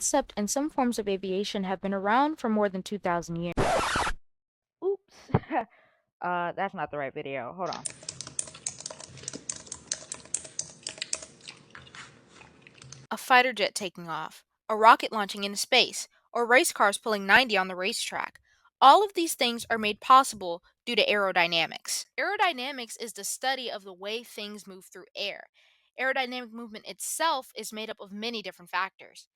concept and some forms of aviation have been around for more than 2,000 years. Oops. That's not the right video. Hold on. A fighter jet taking off, a rocket launching into space, or race cars pulling 90 on the racetrack. All of these things are made possible due to aerodynamics. Aerodynamics is the study of the way things move through air. Aerodynamic movement itself is made up of many different factors.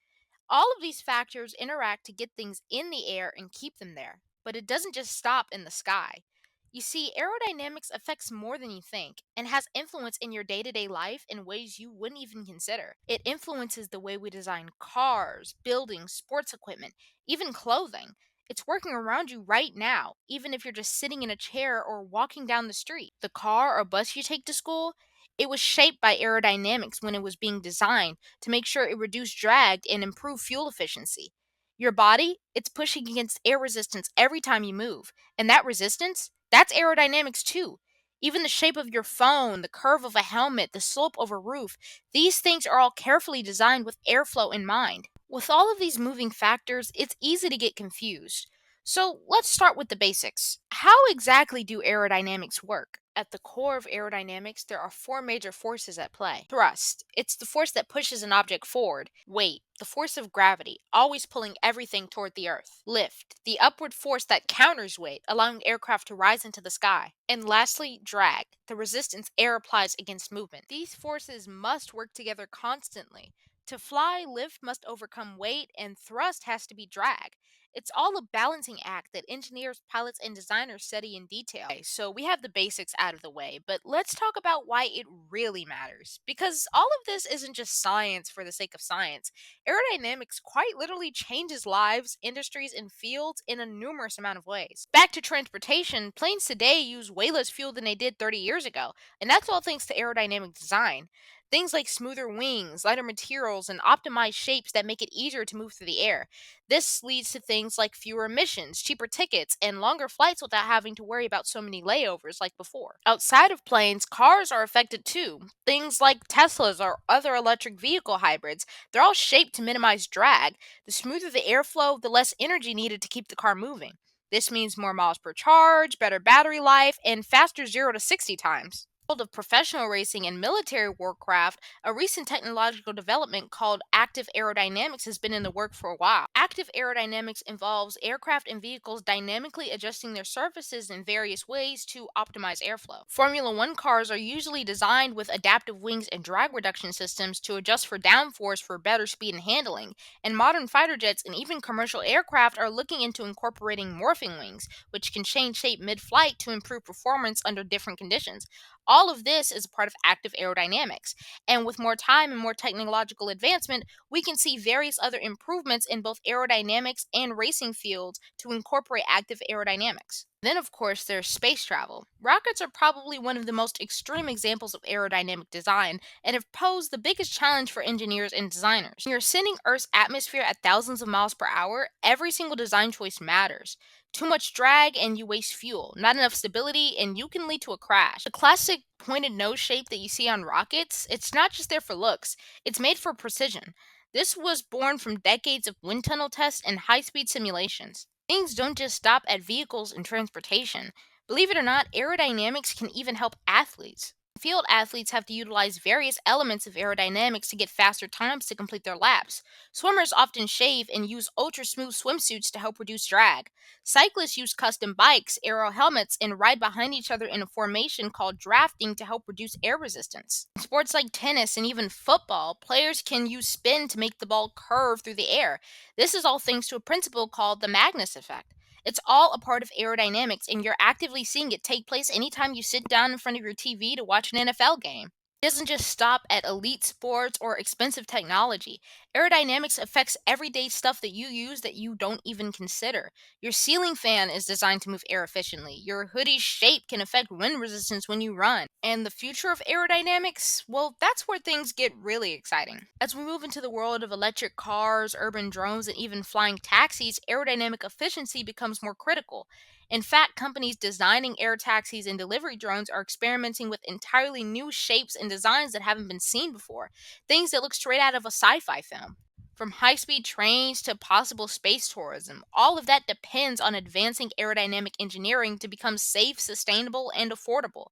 All of these factors interact to get things in the air and keep them there, but it doesn't just stop in the sky. You see, aerodynamics affects more than you think and has influence in your day to day life in ways you wouldn't even consider. It influences the way we design cars, buildings, sports equipment, even clothing. It's working around you right now, even if you're just sitting in a chair or walking down the street. The car or bus you take to school, it was shaped by aerodynamics when it was being designed to make sure it reduced drag and improve fuel efficiency. Your body, it's pushing against air resistance every time you move, and that resistance, that's aerodynamics too. Even the shape of your phone, the curve of a helmet, the slope of a roof, these things are all carefully designed with airflow in mind. With all of these moving factors, it's easy to get confused. So let's start with the basics. How exactly do aerodynamics work? At the core of aerodynamics, there are four major forces at play. Thrust, it's the force that pushes an object forward. Weight, the force of gravity, always pulling everything toward the earth. Lift, the upward force that counters weight, allowing aircraft to rise into the sky. And lastly, drag, the resistance air applies against movement. These forces must work together constantly. To fly, lift must overcome weight, and thrust has to be drag. It's all a balancing act that engineers, pilots, and designers study in detail. Okay, so we have the basics out of the way, but let's talk about why it really matters. Because all of this isn't just science for the sake of science. Aerodynamics quite literally changes lives, industries, and fields in a numerous amount of ways. Back to transportation, planes today use way less fuel than they did 30 years ago, and that's all thanks to aerodynamic design. Things like smoother wings, lighter materials, and optimized shapes that make it easier to move through the air. This leads to things like fewer emissions, cheaper tickets, and longer flights without having to worry about so many layovers like before. Outside of planes, cars are affected too. Things like Teslas or other electric vehicle hybrids, they're all shaped to minimize drag. The smoother the airflow, the less energy needed to keep the car moving. This means more miles per charge, better battery life, and faster 0 to 60 times field of professional racing and military warcraft, a recent technological development called active aerodynamics has been in the work for a while. Active aerodynamics involves aircraft and vehicles dynamically adjusting their surfaces in various ways to optimize airflow. Formula One cars are usually designed with adaptive wings and drag reduction systems to adjust for downforce for better speed and handling, and modern fighter jets and even commercial aircraft are looking into incorporating morphing wings, which can change shape mid flight to improve performance under different conditions. All of this is a part of active aerodynamics. And with more time and more technological advancement, we can see various other improvements in both aerodynamics and racing fields to incorporate active aerodynamics. Then, of course, there's space travel. Rockets are probably one of the most extreme examples of aerodynamic design and have posed the biggest challenge for engineers and designers. When you're sending Earth's atmosphere at thousands of miles per hour, every single design choice matters. Too much drag and you waste fuel. Not enough stability and you can lead to a crash. The classic pointed nose shape that you see on rockets, it's not just there for looks, it's made for precision. This was born from decades of wind tunnel tests and high speed simulations. Things don't just stop at vehicles and transportation. Believe it or not, aerodynamics can even help athletes. Field athletes have to utilize various elements of aerodynamics to get faster times to complete their laps. Swimmers often shave and use ultra smooth swimsuits to help reduce drag. Cyclists use custom bikes, aero helmets, and ride behind each other in a formation called drafting to help reduce air resistance. In sports like tennis and even football, players can use spin to make the ball curve through the air. This is all thanks to a principle called the Magnus effect. It's all a part of aerodynamics, and you're actively seeing it take place anytime you sit down in front of your TV to watch an NFL game. It doesn't just stop at elite sports or expensive technology. Aerodynamics affects everyday stuff that you use that you don't even consider. Your ceiling fan is designed to move air efficiently. Your hoodie's shape can affect wind resistance when you run. And the future of aerodynamics, well, that's where things get really exciting. As we move into the world of electric cars, urban drones, and even flying taxis, aerodynamic efficiency becomes more critical. In fact, companies designing air taxis and delivery drones are experimenting with entirely new shapes and designs that haven't been seen before, things that look straight out of a sci fi film. From high-speed trains to possible space tourism, all of that depends on advancing aerodynamic engineering to become safe, sustainable, and affordable.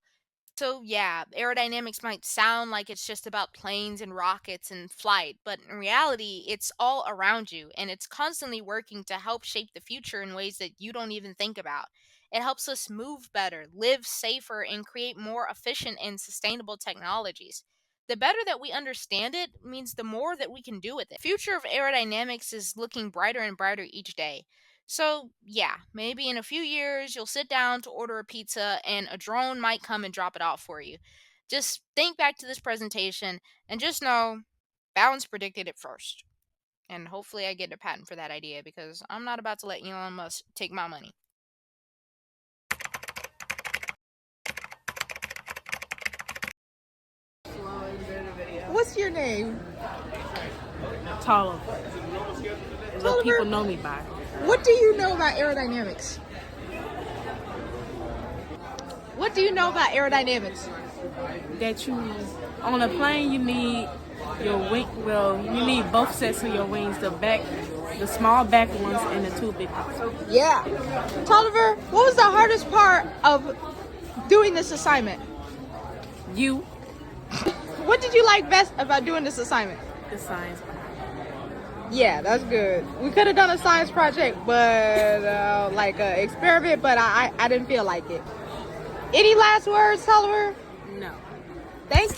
So, yeah, aerodynamics might sound like it's just about planes and rockets and flight, but in reality, it's all around you and it's constantly working to help shape the future in ways that you don't even think about. It helps us move better, live safer, and create more efficient and sustainable technologies. The better that we understand it means the more that we can do with it. The future of aerodynamics is looking brighter and brighter each day. So, yeah, maybe in a few years you'll sit down to order a pizza and a drone might come and drop it off for you. Just think back to this presentation and just know Balance predicted it first. And hopefully I get a patent for that idea because I'm not about to let Elon Musk take my money. What's your name? Taller. What people Tolliver, know me by. what do you know about aerodynamics? What do you know about aerodynamics? That you on a plane you need your wing. Well, you need both sets of your wings. The small back ones, and the two big ones. Yeah. Tolliver, what was the hardest part of doing this assignment? You, What did you like best about doing this assignment? the science. Yeah, that's good. We could have done a science project, but like an experiment, but I didn't feel like it. Any last words, Tolliver? No. Thank you.